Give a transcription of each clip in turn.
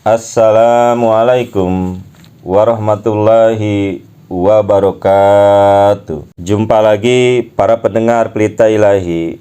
Assalamualaikum warahmatullahi wabarakatuh. Jumpa lagi para pendengar Pelita Ilahi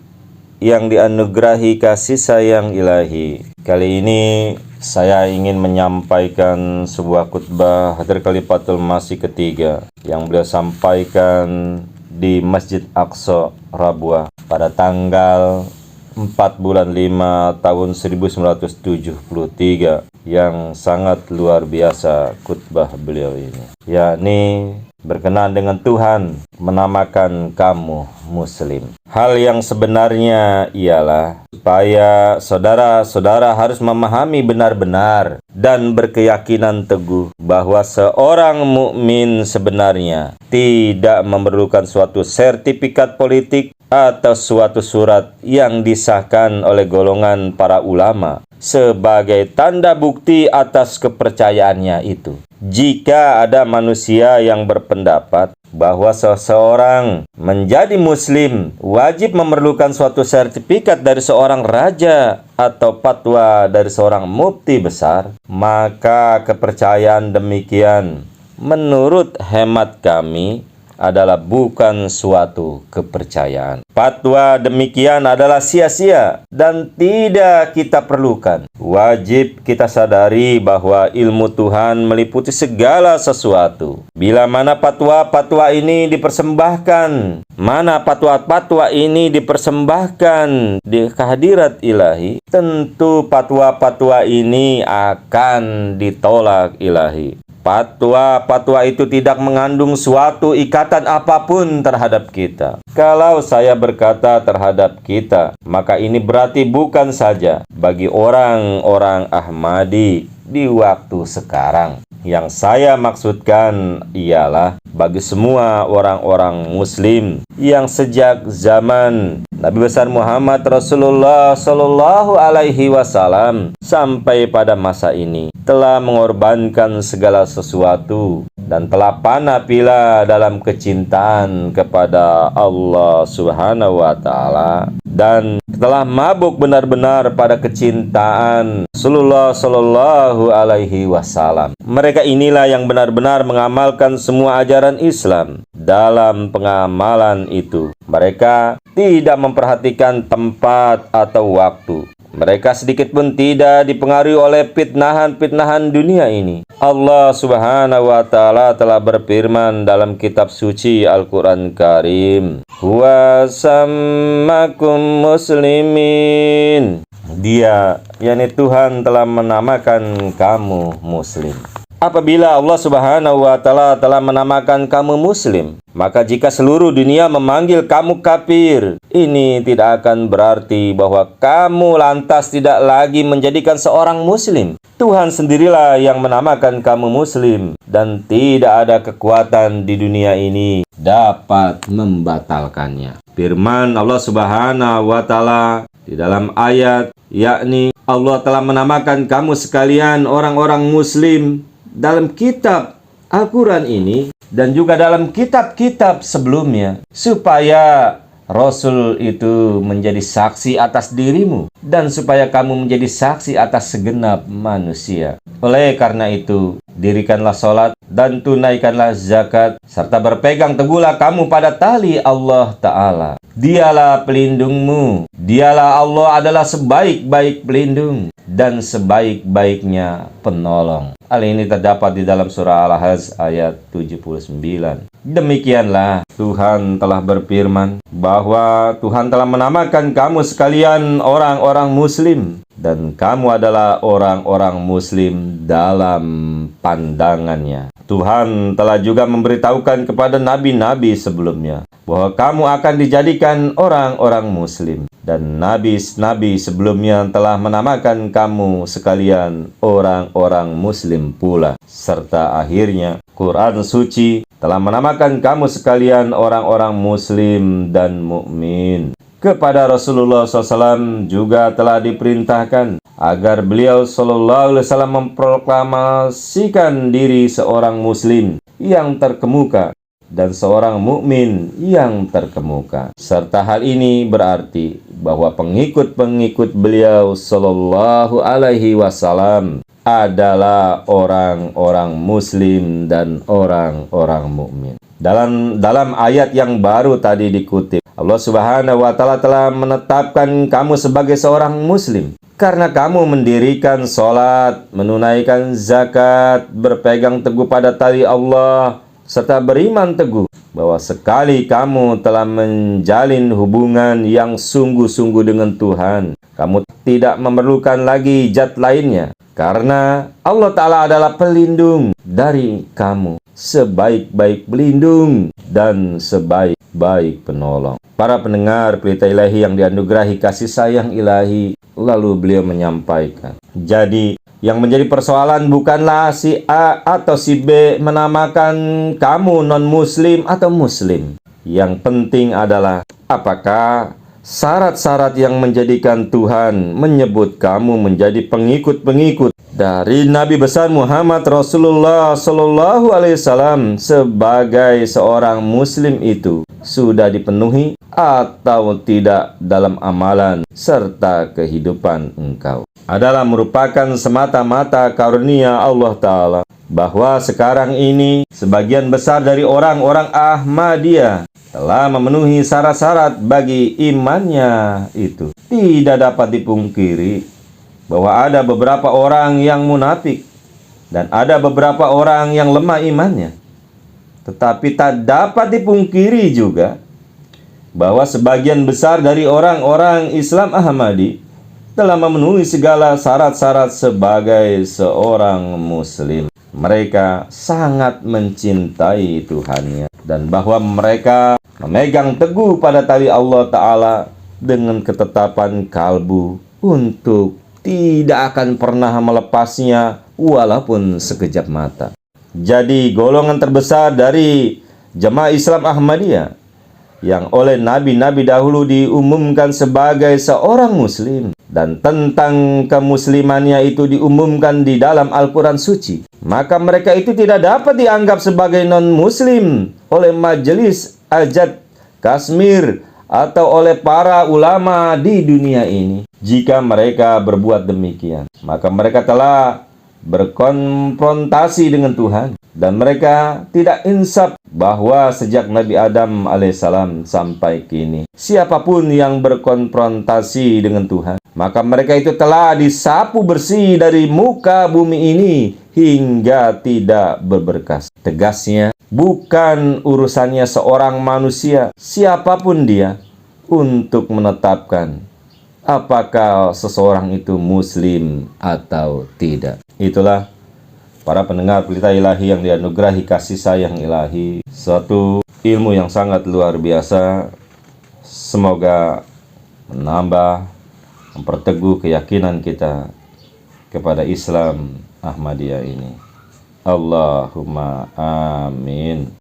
yang dianugerahi kasih sayang ilahi. Kali ini saya ingin menyampaikan sebuah khutbah Hadrat Khalifatul Masih ketiga yang beliau sampaikan di Masjid Aqsa Rabwah pada tanggal 4 bulan 5 tahun 1973, yang sangat luar biasa khutbah beliau ini, yakni berkenaan dengan Tuhan menamakan kamu Muslim. Hal yang sebenarnya ialah supaya saudara-saudara harus memahami benar-benar dan berkeyakinan teguh bahwa seorang mukmin sebenarnya tidak memerlukan suatu sertifikat politik atau suatu surat yang disahkan oleh golongan para ulama sebagai tanda bukti atas kepercayaannya itu. Jika ada manusia yang berpendapat bahwa seseorang menjadi muslim wajib memerlukan suatu sertifikat dari seorang raja atau fatwa dari seorang mufti besar, maka kepercayaan demikian menurut hemat kami adalah bukan suatu kepercayaan. Fatwa demikian adalah sia-sia dan tidak kita perlukan. Wajib kita sadari bahwa ilmu Tuhan meliputi segala sesuatu. Bila mana fatwa-fatwa ini dipersembahkan, di kehadirat ilahi, tentu fatwa-fatwa ini akan ditolak ilahi. Fatwa-fatwa itu tidak mengandung suatu ikatan apapun terhadap kita. Kalau saya berkata terhadap kita, maka ini berarti bukan saja bagi orang-orang Ahmadi di waktu sekarang. Yang saya maksudkan ialah bagi semua orang-orang Muslim yang sejak zaman Nabi besar Muhammad Rasulullah Sallallahu Alaihi Wasallam sampai pada masa ini telah mengorbankan segala sesuatu dan telah panah pila dalam kecintaan kepada Allah Subhanahu wa Ta'ala, dan telah mabuk benar-benar pada kecintaan Rasulullah Sallallahu Alaihi Wasallam. Mereka inilah yang benar-benar mengamalkan semua ajaran Islam. Dalam pengamalan itu, mereka tidak memperhatikan tempat atau waktu. Mereka sedikit pun tidak dipengaruhi oleh fitnahan-fitnahan dunia ini. Allah Subhanahu wa Ta'ala telah berfirman dalam kitab suci Al-Quran Karim, "Wa sammakum muslimin." Dia, yakni Tuhan, telah menamakan kamu Muslim. Apabila Allah Subhanahu wa Ta'ala telah menamakan kamu Muslim, maka jika seluruh dunia memanggil kamu kafir, ini tidak akan berarti bahwa kamu lantas tidak lagi menjadikan seorang Muslim. Tuhan sendirilah yang menamakan kamu Muslim, dan tidak ada kekuatan di dunia ini dapat membatalkannya. Firman Allah Subhanahu wa Ta'ala di dalam ayat, yakni Allah telah menamakan kamu sekalian orang-orang Muslim dalam kitab Al-Quran ini dan juga dalam kitab-kitab sebelumnya, supaya Rasul itu menjadi saksi atas dirimu dan supaya kamu menjadi saksi atas segenap manusia. Oleh karena itu, dirikanlah sholat dan tunaikanlah zakat, serta berpegang teguhlah kamu pada tali Allah Ta'ala. Dialah pelindungmu. Dialah Allah adalah sebaik-baik pelindung dan sebaik-baiknya penolong. Hal ini terdapat di dalam surah Al-Hajj ayat 79. Demikianlah Tuhan telah berfirman bahwa Tuhan telah menamakan kamu sekalian orang-orang Muslim, dan kamu adalah orang-orang Muslim dalam pandangannya. Tuhan telah juga memberitahukan kepada nabi-nabi sebelumnya bahwa kamu akan dijadikan orang-orang Muslim, dan nabi-nabi sebelumnya telah menamakan kamu sekalian orang-orang Muslim pula. Serta akhirnya Quran suci telah menamakan kamu sekalian orang-orang Muslim dan mukmin. Kepada Rasulullah SAW juga telah diperintahkan agar beliau SAW memproklamasikan diri seorang Muslim yang terkemuka dan seorang mukmin yang terkemuka. Serta hal ini berarti bahwa pengikut-pengikut beliau Sallallahu Alaihi Wasallam adalah orang-orang muslim dan orang-orang mukmin. Dalam ayat yang baru tadi dikutip, Allah Subhanahu wa taala telah menetapkan kamu sebagai seorang muslim karena kamu mendirikan sholat, menunaikan zakat, berpegang teguh pada tali Allah, serta beriman teguh bahwa sekali kamu telah menjalin hubungan yang sungguh-sungguh dengan Tuhan, kamu tidak memerlukan lagi zat lainnya, karena Allah Ta'ala adalah pelindung dari kamu, sebaik-baik pelindung dan sebaik-baik penolong. Para pendengar Pelita Ilahi yang dianugerahi kasih sayang ilahi, lalu beliau menyampaikan, jadi yang menjadi persoalan bukanlah si A atau si B menamakan kamu non-muslim atau muslim. Yang penting adalah apakah syarat-syarat yang menjadikan Tuhan menyebut kamu menjadi pengikut-pengikut dari Nabi besar Muhammad Rasulullah Sallallahu Alaihi Wasallam sebagai seorang muslim itu sudah dipenuhi atau tidak dalam amalan serta kehidupan engkau. Adalah merupakan semata-mata karunia Allah Ta'ala bahwa sekarang ini sebagian besar dari orang-orang Ahmadiyah telah memenuhi syarat-syarat bagi imannya itu. Tidak dapat dipungkiri bahwa ada beberapa orang yang munafik dan ada beberapa orang yang lemah imannya. Tetapi tak dapat dipungkiri juga bahwa sebagian besar dari orang-orang Islam Ahmadi telah memenuhi segala syarat-syarat sebagai seorang muslim. Mereka sangat mencintai Tuhannya dan bahwa mereka memegang teguh pada tali Allah Ta'ala dengan ketetapan kalbu untuk tidak akan pernah melepasnya walaupun sekejap mata. Jadi golongan terbesar dari jemaah Islam Ahmadiyah yang oleh nabi-nabi dahulu diumumkan sebagai seorang muslim dan tentang kemuslimannya itu diumumkan di dalam Al-Quran Suci, maka mereka itu tidak dapat dianggap sebagai non-muslim oleh Majelis Ajad Kashmir atau oleh para ulama di dunia ini. Jika mereka berbuat demikian, maka mereka telah berkonfrontasi dengan Tuhan, dan mereka tidak insaf bahwa sejak Nabi Adam alaihissalam sampai kini, siapapun yang berkonfrontasi dengan Tuhan, maka mereka itu telah disapu bersih dari muka bumi ini hingga tidak berbekas. Tegasnya, bukan urusannya seorang manusia, siapapun dia, untuk menetapkan apakah seseorang itu muslim atau tidak. Itulah para pendengar Pelita Ilahi yang dianugerahi kasih sayang ilahi, suatu ilmu yang sangat luar biasa. Semoga menambah, memperteguh keyakinan kita kepada Islam Ahmadiyah ini. Allahumma amin.